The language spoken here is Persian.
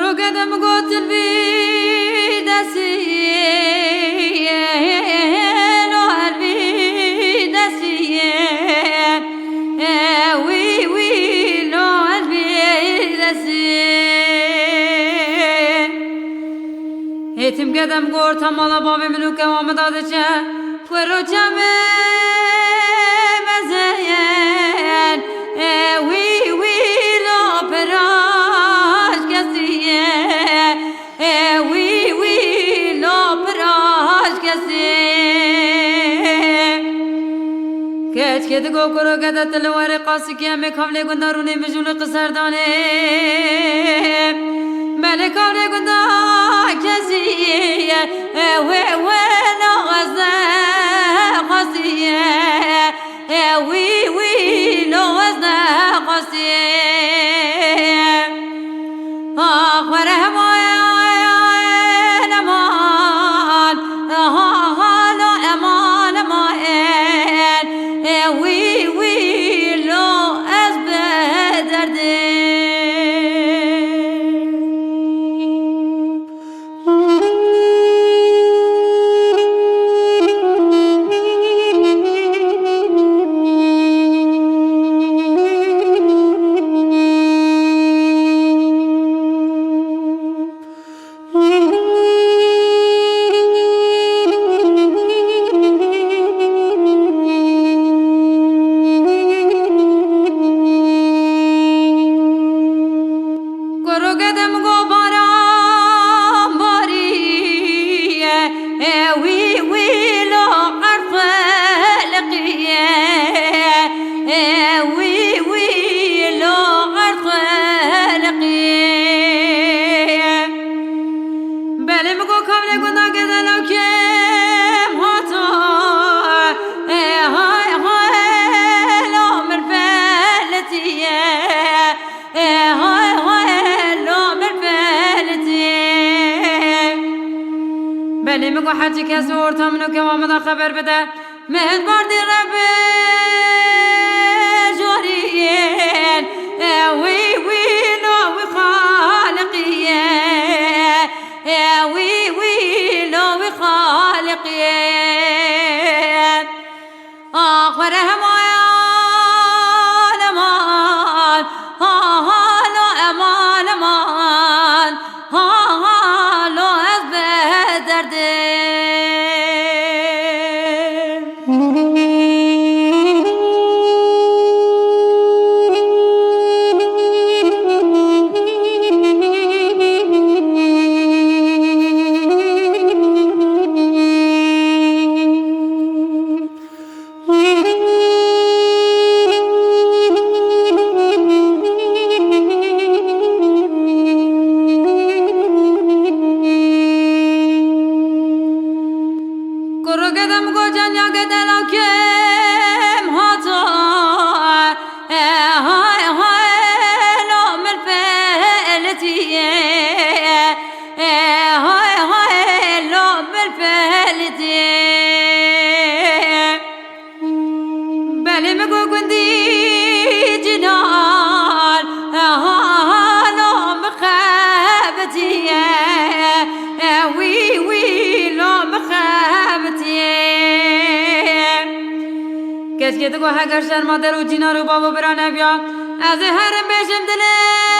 قدم قتل في دسيه لو قلبي دسيه وي وي لو قلبي دسيه هتم قدم قرط مالا بابي ملوك وامدادشه فرو جمه مزين وي وي لو براش قسيه وي وي لو براش قسيه كيت كيت قوكرو قدت الوري قاسك يا مكاملي قنداروني مجول قصر داني ملك أولي قدا كسيه وين غزة قاسيه وي وي لو غزة قاسيه آخره أمان لا أمان أمان وي وي لو أزبه دردي بلی مگو حجی که زور تامنو که وامدا خبر بده مهد باردی ربی جورین وی وی لو خالقیه وی وی لو خالقیه آخر همان امان لا امان امان لا از درده قدم گوجن یا گدلا کم هاتا های های لام الفلتیه های های لام الفلتیه بلی مگو گندی جنال لام خابتیه وی وی لام خابتیه کس که تو هگر شرما درو جینا رو بابا برانه بیا از هرم بشم دلم